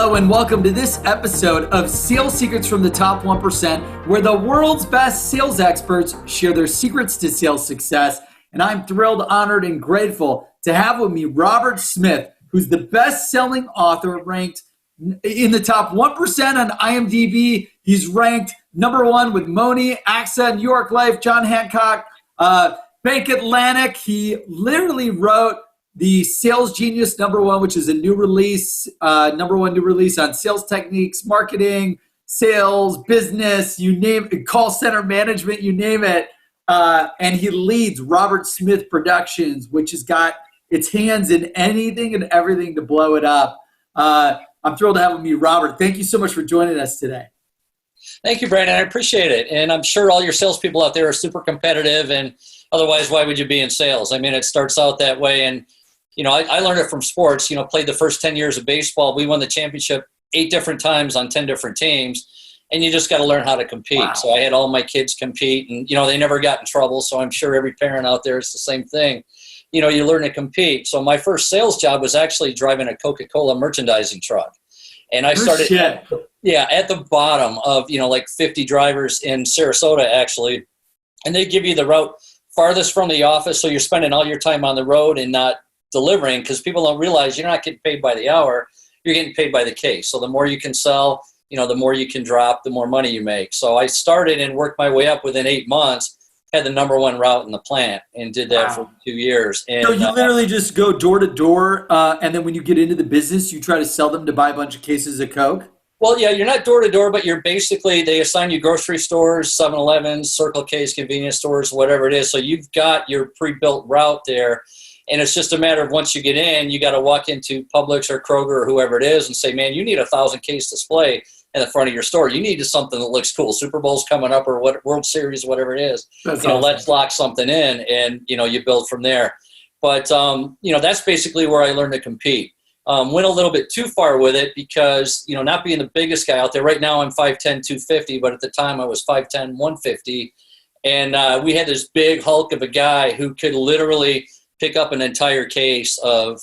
Hello and welcome to this episode of Sales Secrets from the Top 1%, where the world's best sales experts share their secrets to sales success. And I'm thrilled, honored, and grateful to have with me Robert Smith, who's the best-selling author ranked in the top 1% on IMDb. He's ranked number one with Moni, AXA, New York Life, John Hancock, Bank Atlantic. He literally wrote the Sales Genius #1, which is a new release, #1 new release on sales techniques, marketing, sales, business, you name it, call center management, you name it. And he leads Robert Smith Productions, which has got its hands in anything and everything to blow it up. I'm thrilled to have with me, Robert. Thank you so much for joining us today. Thank you, Brandon. I appreciate it. And I'm sure all your salespeople out there are super competitive, and otherwise, why would you be in sales? I mean, it starts out that way. And I learned it from sports. Played the first 10 years of baseball. We won the championship 8 different times on 10 different teams, and you just got to learn how to compete. Wow. So I had all my kids compete, and, they never got in trouble. So I'm sure every parent out there is the same thing. You learn to compete. So my first sales job was actually driving a Coca-Cola merchandising truck. And I started at the bottom of, like 50 drivers in Sarasota, actually. And they give you the route farthest from the office. So you're spending all your time on the road and not delivering, because people don't realize you're not getting paid by the hour, you're getting paid by the case. So the more you can sell, the more you can drop, the more money you make. So I started and worked my way up within 8 months, had the #1 route in the plant, and did that for 2 years. And so you literally just go door to door, and then when you get into the business, you try to sell them to buy a bunch of cases of Coke? Well, yeah, you're not door to door, but you're basically, they assign you grocery stores, 7-Elevens, Circle K's, convenience stores, whatever it is. So you've got your pre-built route there. And it's just a matter of, once you get in, you got to walk into Publix or Kroger or whoever it is and say, man, you need a 1,000-case display in the front of your store. You need something that looks cool. Super Bowl's coming up, or what, World Series, whatever it is. Awesome. Let's lock something in, and, you build from there. But, that's basically where I learned to compete. Went a little bit too far with it because, not being the biggest guy out there. Right now I'm 5'10", 250, but at the time I was 5'10", 150. And we had this big hulk of a guy who could literally pick up an entire case of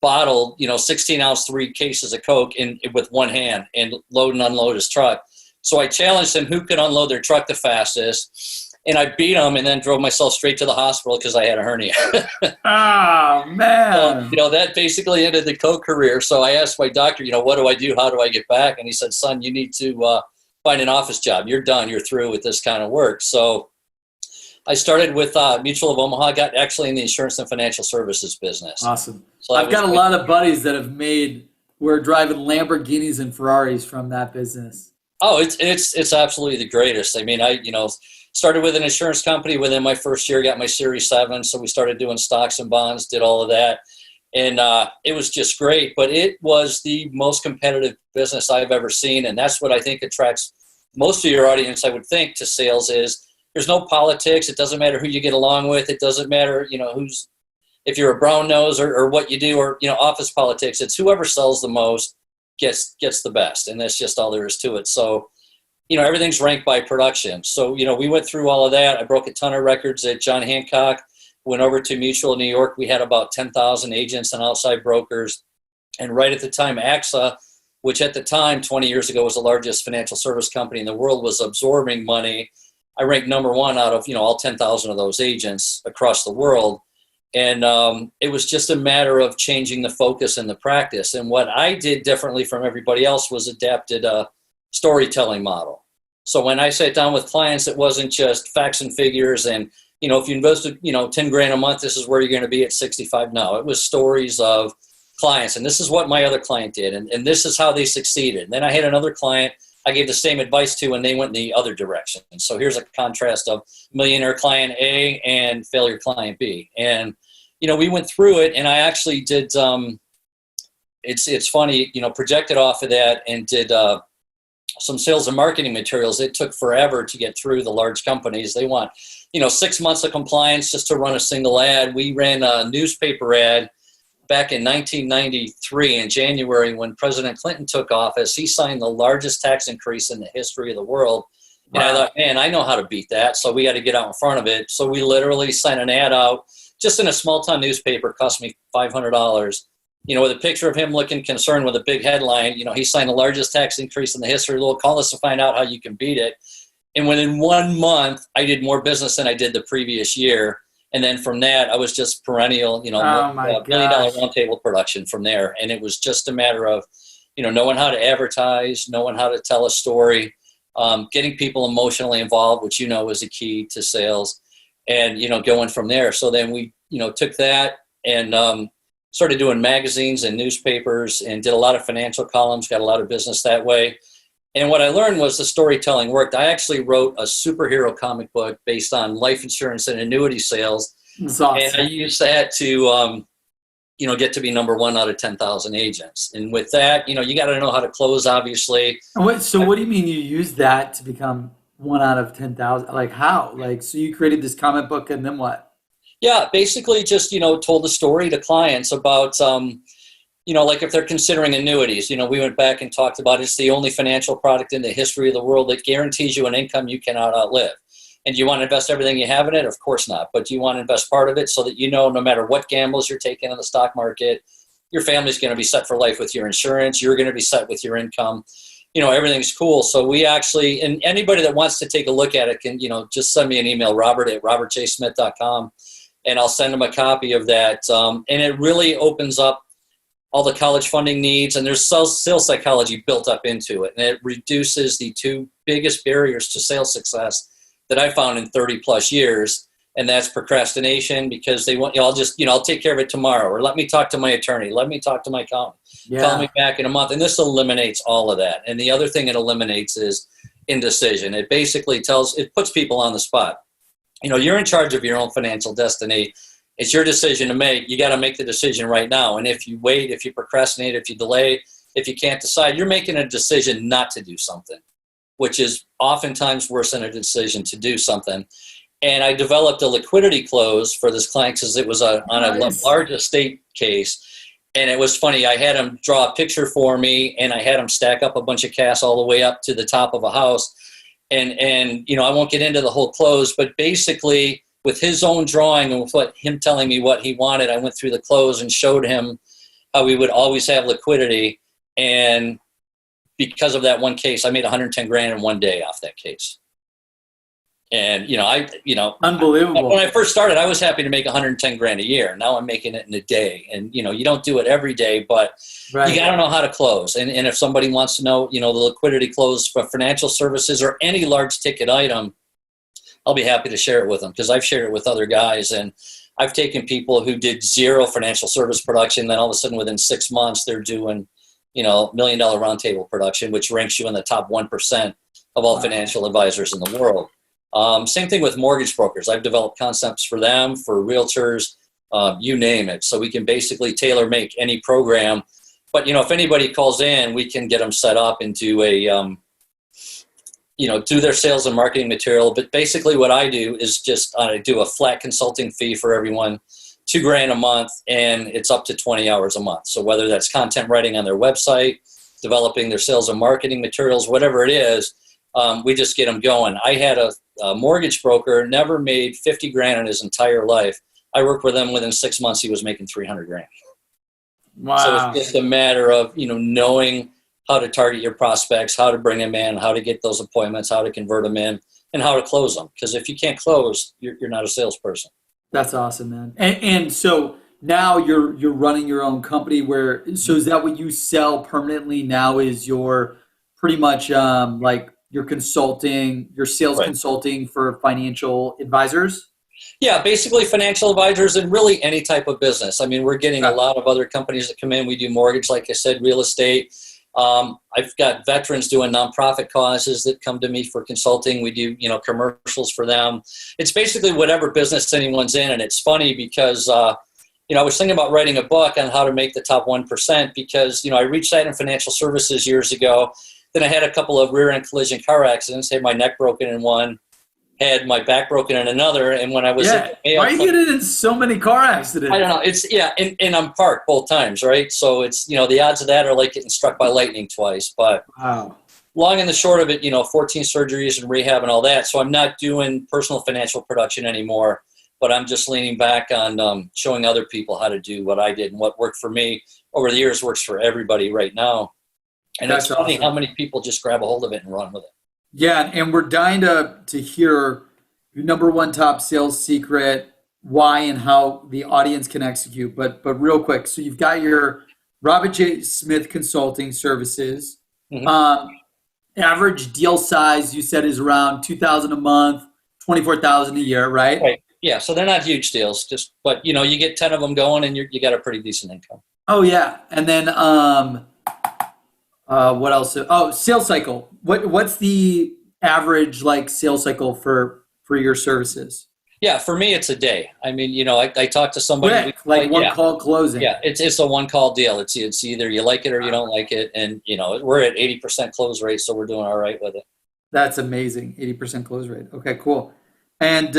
bottled, 16-ounce 3 cases of Coke with one hand and load and unload his truck. So I challenged him who could unload their truck the fastest, and I beat him and then drove myself straight to the hospital because I had a hernia. Oh, man. That basically ended the Coke career. So I asked my doctor, what do I do? How do I get back? And he said, son, you need to find an office job. You're done. You're through with this kind of work. So I started with Mutual of Omaha, got actually in the insurance and financial services business. Awesome. So I've got a lot of buddies that we're driving Lamborghinis and Ferraris from that business. Oh, it's absolutely the greatest. I mean, I started with an insurance company. Within my first year, got my Series 7. So we started doing stocks and bonds, did all of that. And it was just great. But it was the most competitive business I've ever seen. And that's what I think attracts most of your audience, I would think, to sales is there's no politics. It doesn't matter who you get along with. It doesn't matter, if you're a brown nose or what you do, or, office politics. It's whoever sells the most gets the best. And that's just all there is to it. So, everything's ranked by production. So, we went through all of that. I broke a ton of records at John Hancock, went over to Mutual New York. We had about 10,000 agents and outside brokers. And right at the time, AXA, which at the time, 20 years ago, was the largest financial service company in the world, was absorbing money. I ranked #1 out of, all 10,000 of those agents across the world. And it was just a matter of changing the focus and the practice. And what I did differently from everybody else was adapted a storytelling model. So when I sat down with clients, it wasn't just facts and figures and, if you invested, 10 grand a month, this is where you're going to be at 65. No, it was stories of clients. And this is what my other client did. And this is how they succeeded. And then I had another client I gave the same advice to, and they went in the other direction. So here's a contrast of millionaire client A and failure client B. And, we went through it, and I actually did, it's funny, projected off of that and did some sales and marketing materials. It took forever to get through the large companies. They want, 6 months of compliance just to run a single ad. We ran a newspaper ad back in 1993 in January when President Clinton took office. He signed the largest tax increase in the history of the world. Wow. And I thought, man, I know how to beat that. So we got to get out in front of it. So we literally sent an ad out just in a small town newspaper. Cost me $500. with a picture of him looking concerned with a big headline. He signed the largest tax increase in the history of the world. Call us to find out how you can beat it. And within 1 month, I did more business than I did the previous year. And then from that, I was just perennial, $1 million roundtable production from there. And it was just a matter of, knowing how to advertise, knowing how to tell a story, getting people emotionally involved, which is a key to sales, and going from there. So then we took that and started doing magazines and newspapers and did a lot of financial columns, got a lot of business that way. And what I learned was the storytelling worked. I actually wrote a superhero comic book based on life insurance and annuity sales. That's awesome. And I used that to get to be number 1 out of 10,000 agents. And with that, you got to know how to close, obviously. So what do you mean you use that to become 1 out of 10,000? Like how? So you created this comic book and then what? Yeah, basically just, told the story to clients about, like if they're considering annuities, we went back and talked about it's the only financial product in the history of the world that guarantees you an income you cannot outlive. And do you want to invest everything you have in it? Of course not. But do you want to invest part of it so that no matter what gambles you're taking in the stock market, your family's going to be set for life with your insurance. You're going to be set with your income. Everything's cool. So we actually, and anybody that wants to take a look at it can, just send me an email, robert@robertjsmith.com, and I'll send them a copy of that. And it really opens up all the college funding needs, and there's sales psychology built up into it. And it reduces the 2 biggest barriers to sales success that I found in 30 plus years. And that's procrastination, because they want, I'll take care of it tomorrow, or let me talk to my attorney. Let me talk to my accountant. Yeah. Call me back in a month. And this eliminates all of that. And the other thing it eliminates is indecision. It basically it puts people on the spot. You're in charge of your own financial destiny. It's your decision to make. You got to make the decision right now. And if you wait, if you procrastinate, if you delay, if you can't decide, you're making a decision not to do something, which is oftentimes worse than a decision to do something. And I developed a liquidity close for this client because it was on a large estate case. And it was funny. I had him draw a picture for me, and I had him stack up a bunch of cash all the way up to the top of a house. And I won't get into the whole close, but basically with his own drawing and with him telling me what he wanted, I went through the close and showed him how we would always have liquidity. And because of that one case, I made 110 grand in 1 day off that case. And, unbelievable. When I first started, I was happy to make 110 grand a year. Now I'm making it in a day. And, you don't do it every day, but right. You got to know how to close. And if somebody wants to know, the liquidity close for financial services or any large ticket item, I'll be happy to share it with them, because I've shared it with other guys. And I've taken people who did 0 financial service production. Then all of a sudden within 6 months, they're doing, $1 million roundtable production, which ranks you in the top 1% of all financial advisors in the world. Same thing with mortgage brokers. I've developed concepts for them, for realtors, you name it. So we can basically tailor make any program. But, if anybody calls in, we can get them set up and do do their sales and marketing material. But basically what I do is just I do a flat consulting fee for everyone, $2,000 a month, and it's up to 20 hours a month. So whether that's content writing on their website, developing their sales and marketing materials, whatever it is, we just get them going. I had a mortgage broker, never made 50 grand in his entire life. I worked with him. Within 6 months, he was making 300 grand. Wow. So it's just a matter of, knowing how to target your prospects, how to bring them in, how to get those appointments, how to convert them in, and how to close them. Because if you can't close, you're not a salesperson. That's awesome, man. And so now you're running your own company so is that what you sell permanently now, is your pretty much like your consulting, your sales right. Consulting for financial advisors? Yeah, basically financial advisors and really any type of business. I mean, we're getting a lot of other companies that come in. We do mortgage, like I said, real estate. I've got veterans doing nonprofit causes that come to me for consulting. We do, commercials for them. It's basically whatever business anyone's in. And it's funny because, I was thinking about writing a book on how to make the top 1% because, I reached out in financial services years ago. Then I had a couple of rear-end collision car accidents, had my neck broken in one, had my back broken in another. And when I was why are you getting in so many car accidents? I don't know. And I'm parked both times, right? So it's, the odds of that are like getting struck by lightning twice. But wow. Long and the short of it, 14 surgeries and rehab and all that. So I'm not doing personal financial production anymore, but I'm just leaning back on showing other people how to do what I did and what worked for me over the years works for everybody right now. And That's it's funny awesome. how many people just grab a hold of it and run with it. Yeah, and we're dying to hear your number one top sales secret, why and how the audience can execute. But real quick, so you've got your Robert J. Smith Consulting Services. Average deal size you said is around 2,000 a month, 24,000 a year, right? Right. Yeah. So they're not huge deals, but you get 10 of them going and you got a pretty decent income. Oh yeah, and then what else? Oh, sales cycle. What's the average like sales cycle for your services? Yeah, for me, it's a day. I mean, I talk to somebody. Quick, like one call closing. Yeah, it's a one call deal. It's either you like it or you don't like it, and we're at 80% close rate, so we're doing all right with it. That's amazing, 80% close rate. Okay, cool. And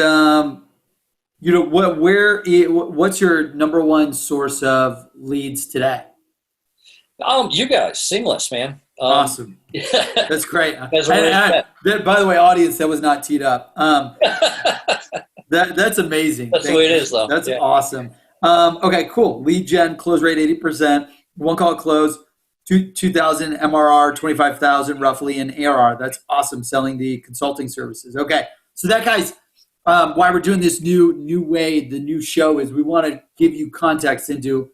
what's your number one source of leads today? You guys, Seamless, man. Awesome. Yeah. That's great. By the way, audience, that was not teed up. That's amazing. That's the way it is, though. That's awesome. Okay, cool. Lead gen, close rate 80%, one call close, 2,000 MRR, 25,000 roughly in ARR. That's awesome. Selling the consulting services. Okay, so that guy's why we're doing this new way. The new show is we want to give you context into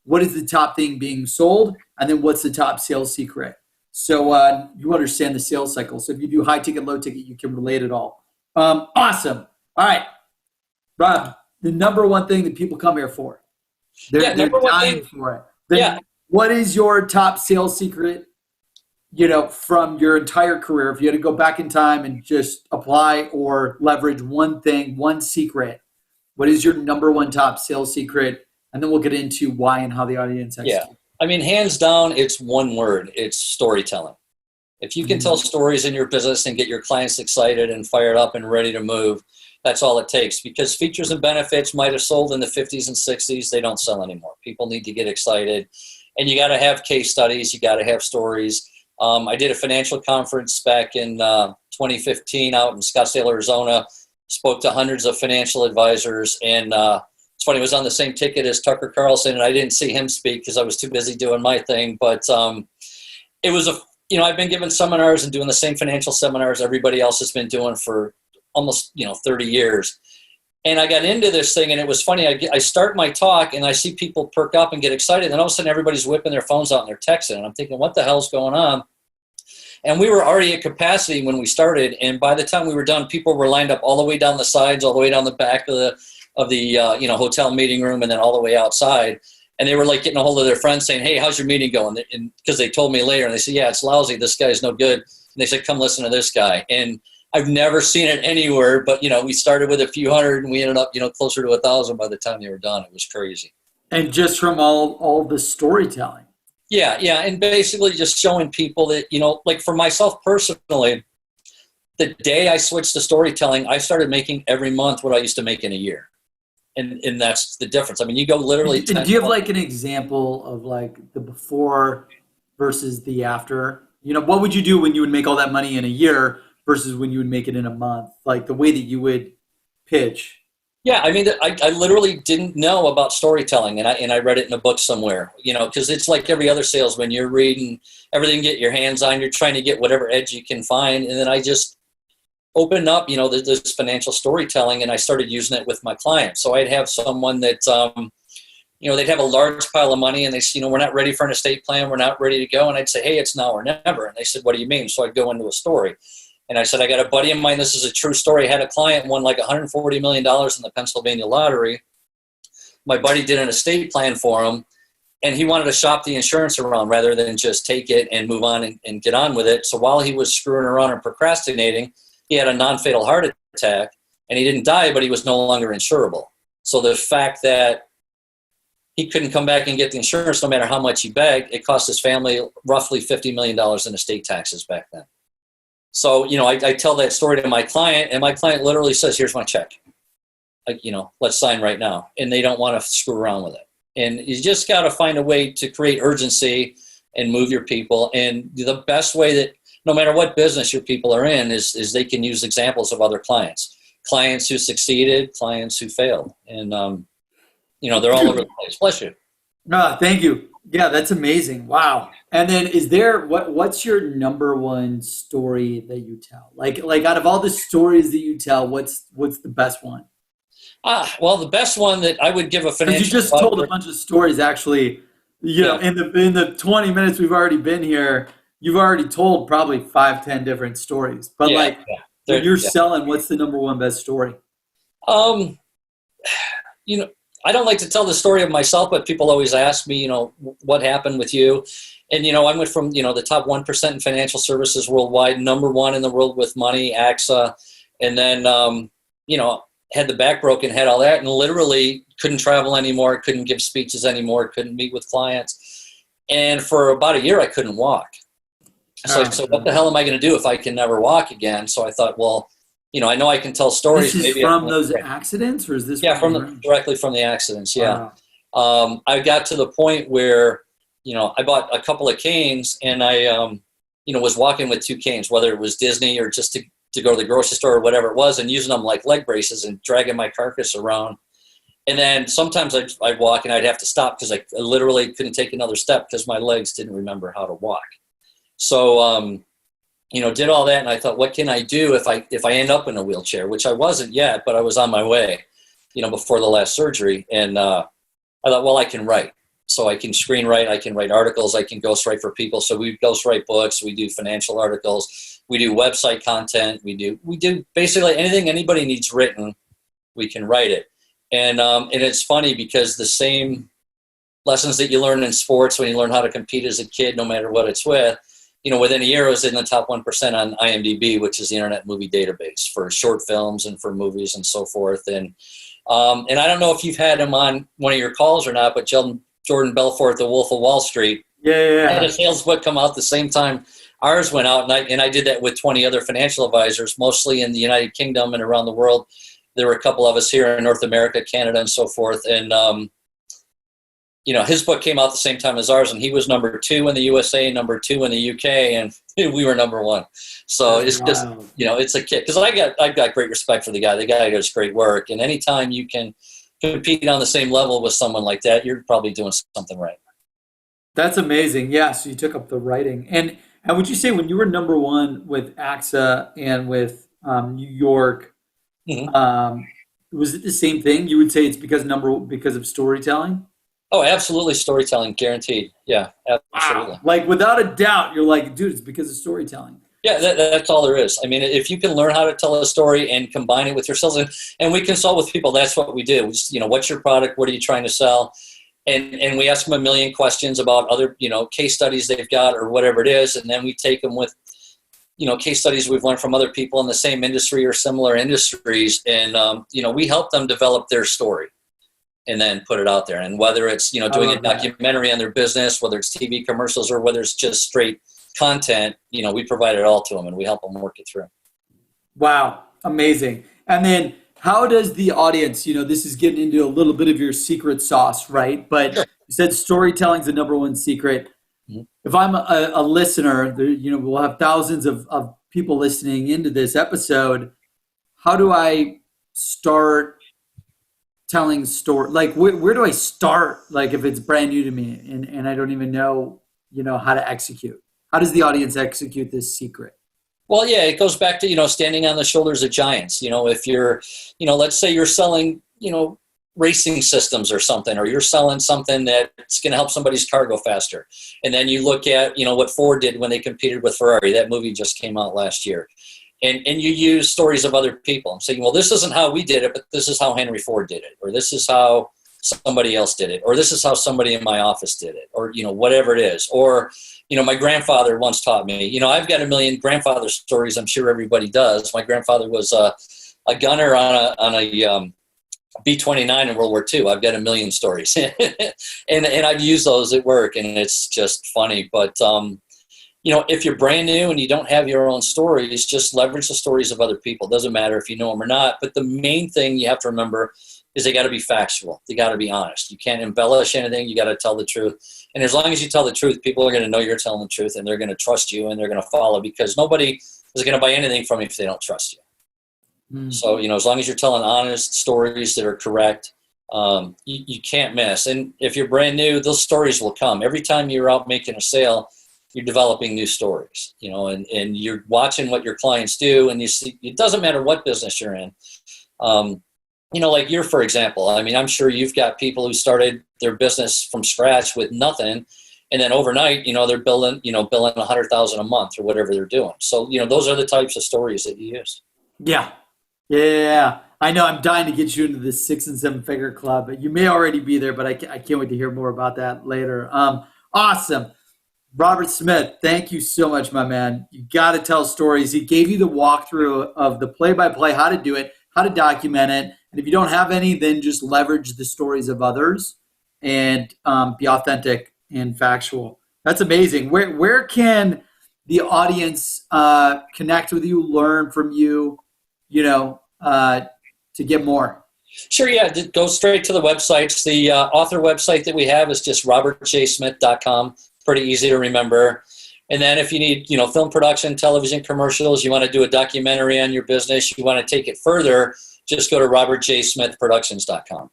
what is the top thing being sold, and then what's the top sales secret. So you understand the sales cycle. So if you do high ticket, low ticket, you can relate it all. Awesome. All right, Rob, the number one thing that people come here for. They're dying for it. Then what is your top sales secret, from your entire career? If you had to go back in time and just apply or leverage one thing, one secret, what is your number one top sales secret? And then we'll get into why and how the audience executes. Yeah. I mean, hands down, it's one word. It's storytelling. If you can tell stories in your business and get your clients excited and fired up and ready to move, that's all it takes. Because features and benefits might have sold in the 50s and 60s. They don't sell anymore. People need to get excited. And you got to have case studies. You got to have stories. I did a financial conference back in 2015 out in Scottsdale, Arizona. Spoke to hundreds of financial advisors. And it's funny, it was on the same ticket as Tucker Carlson, and I didn't see him speak because I was too busy doing my thing. But it was I've been giving seminars and doing the same financial seminars everybody else has been doing for almost 30 years. And I got into this thing, and it was funny. I start my talk, and I see people perk up and get excited, and all of a sudden everybody's whipping their phones out and they're texting, and I'm thinking, what the hell's going on? And we were already at capacity when we started, and by the time we were done, people were lined up all the way down the sides, all the way down the back of the hotel meeting room, and then all the way outside. And they were like getting a hold of their friends saying, hey, how's your meeting going? And because they told me later, and they said, yeah, it's lousy. This guy's no good. And they said, come listen to this guy. And I've never seen it anywhere, but we started with a few hundred and we ended up, closer to 1,000 by the time they were done. It was crazy. And just from all the storytelling. Yeah. And basically just showing people that, like for myself personally, the day I switched to storytelling, I started making every month what I used to make in a year. And that's the difference. I mean, you go literally. Do you have like an example of like the before versus the after? What would you do when you would make all that money in a year versus when you would make it in a month? Like the way that you would pitch. Yeah, I mean, I literally didn't know about storytelling, and I read it in a book somewhere. Because it's like every other salesman. You're reading everything you get your hands on. You're trying to get whatever edge you can find, and then I just opened up, this financial storytelling, and I started using it with my clients. So I'd have someone that, they'd have a large pile of money, and they say, we're not ready for an estate plan. We're not ready to go. And I'd say, hey, it's now or never. And they said, what do you mean? So I'd go into a story. And I said, I got a buddy of mine. This is a true story. I had a client won like $140 million in the Pennsylvania lottery. My buddy did an estate plan for him, and he wanted to shop the insurance around rather than just take it and move on and get on with it. So while he was screwing around and procrastinating, he had a non-fatal heart attack, and he didn't die, but he was no longer insurable. So the fact that he couldn't come back and get the insurance no matter how much he begged, it cost his family roughly $50 million in estate taxes back then. So, I tell that story to my client, and my client literally says, here's my check. Let's sign right now. And they don't want to screw around with it. And you just got to find a way to create urgency and move your people. And the best way that, no matter what business your people are in, is they can use examples of other clients who succeeded, clients who failed. And, they're all over the place. Bless you. No, thank you. Yeah, that's amazing. Wow. And then is there what's your number one story that you tell? Like out of all the stories that you tell, what's the best one? Well, the best one that I would give a Because you financial just told a advisor. bunch of stories actually, Yeah, in the 20 minutes we've already been here, you've already told probably 5, 10 different stories. But yeah, like yeah. when There, you're yeah. selling, what's the number one best story? Um, you know, I don't like to tell the story of myself, but people always ask me, what happened with you? And, I went from, the top 1% in financial services worldwide, number one in the world with money, AXA, and then, had the back broken, had all that, and literally couldn't travel anymore, couldn't give speeches anymore, couldn't meet with clients. And for about a year, I couldn't walk. So I Oh, said, what the God. hell am I going to do if I can never walk again? So I thought, well, I know I can tell This stories. is Maybe I from can. those accidents, or is this Yeah, from the from range? directly from the accidents. Yeah. Wow. I got to the point where, I bought a couple of canes, and I, was walking with two canes, whether it was Disney or just to go to the grocery store or whatever it was, and using them like leg braces and dragging my carcass around. And then sometimes I'd walk and I'd have to stop because I literally couldn't take another step because my legs didn't remember how to walk. So, did all that, and I thought, what can I do if I end up in a wheelchair, which I wasn't yet, but I was on my way, before the last surgery. And I thought, well, I can write. So I can screenwrite, I can write articles, I can ghostwrite for people. So we ghostwrite books, we do financial articles, we do website content, we do basically anything anybody needs written, we can write it. And it's funny because the same lessons that you learn in sports when you learn how to compete as a kid, no matter what it's with, within a year I was in the top 1% on IMDb, which is the Internet Movie Database for short films and for movies and so forth. And I don't know if you've had him on one of your calls or not, but Jordan Belfort, The Wolf of Wall Street, Yeah, yeah, had a yeah. sales book come out the same time ours went out, and I did that with 20 other financial advisors, mostly in the United Kingdom and around the world. There were a couple of us here in North America, Canada, and so forth. And his book came out the same time as ours, and he was number two in the USA, number two in the UK, and we were number one. So That's it's just, wild. it's a kick. Because I've got great respect for the guy. The guy does great work, and anytime you can compete on the same level with someone like that, you're probably doing something right. That's amazing. Yeah, so you took up the writing. And would you say when you were number one with AXA and with New York, Mm-hmm. um, was it the same thing? You would say it's because of storytelling? Oh, absolutely, storytelling, guaranteed. Yeah, absolutely. Wow. Like without a doubt, you're like, dude, it's because of storytelling. Yeah, that's all there is. I mean, if you can learn how to tell a story and combine it with your sales, and we consult with people, that's what we do. We just, what's your product? What are you trying to sell? And we ask them a million questions about other, case studies they've got or whatever it is. And then we take them with, case studies we've learned from other people in the same industry or similar industries. And, we help them develop their story and then put it out there. And whether it's, I doing a love that. documentary on their business, whether it's TV commercials or whether it's just straight content, we provide it all to them and we help them work it through. Wow, amazing. And then how does the audience, this is getting into a little bit of your secret sauce, right? But Sure. you said storytelling's the number one secret. Mhm. If I'm a listener, there, we'll have thousands of people listening into this episode. How do I start telling story? Like, where do I start? Like, if it's brand new to me and I don't even know, how to execute. How does the audience execute this secret? Well, yeah, it goes back to, standing on the shoulders of giants. If you're, let's say you're selling, racing systems or something, or you're selling something that's going to help somebody's car go faster. And then you look at, what Ford did when they competed with Ferrari. That movie just came out last year. And you use stories of other people and saying, well, this isn't how we did it, but this is how Henry Ford did it, or this is how somebody else did it, or this is how somebody in my office did it, or, whatever it is. Or, my grandfather once taught me, I've got a million grandfather stories. I'm sure everybody does. My grandfather was a gunner on a B-29 in World War II. I've got a million stories and I've used those at work, and it's just funny. But, if you're brand new and you don't have your own stories, just leverage the stories of other people. It doesn't matter if you know them or not. But the main thing you have to remember is they got to be factual. They got to be honest. You can't embellish anything. You got to tell the truth. And as long as you tell the truth, people are going to know you're telling the truth, and they're going to trust you, and they're going to follow, because nobody is going to buy anything from you if they don't trust you. Mm. So, as long as you're telling honest stories that are correct, you can't miss. And if you're brand new, those stories will come. Every time you're out making a sale, you're developing new stories, and you're watching what your clients do, and you see, it doesn't matter what business you're in. Like for example, I mean, I'm sure you've got people who started their business from scratch with nothing. And then overnight, they're billing $100,000 a month or whatever they're doing. So, those are the types of stories that you use. Yeah. Yeah. I know I'm dying to get you into this 6 and 7 figure club. You may already be there, but I can't wait to hear more about that later. Awesome. Robert Smith, thank you so much, my man. You got to tell stories. He gave you the walkthrough of the play-by-play, how to do it, how to document it. And if you don't have any, then just leverage the stories of others and be authentic and factual. That's amazing. Where can the audience connect with you, learn from you, to get more? Sure, yeah. Go straight to the websites. The author website that we have is just robertjsmith.com. Pretty easy to remember. And then if you need, film production, television commercials, you want to do a documentary on your business, you want to take it further, just go to robertjsmithproductions.com.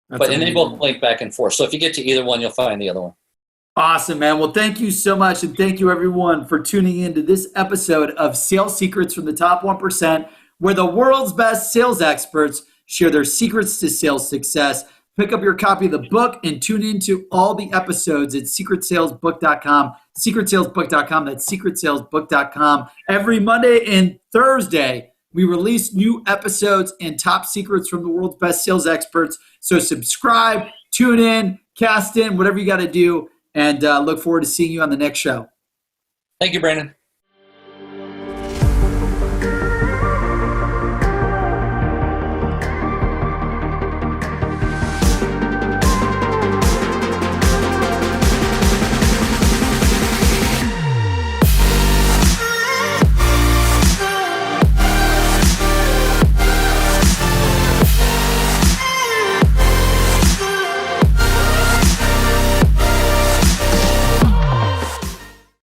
And they both link back and forth. So if you get to either one, you'll find the other one. Awesome, man. Well, thank you so much. And thank you, everyone, for tuning in to this episode of Sales Secrets from the Top 1%, where the world's best sales experts share their secrets to sales success. Pick up your copy of the book and tune into all the episodes at secretsalesbook.com. Secretsalesbook.com. That's secretsalesbook.com. Every Monday and Thursday, we release new episodes and top secrets from the world's best sales experts. So subscribe, tune in, cast in, whatever you got to do, and look forward to seeing you on the next show. Thank you, Brandon.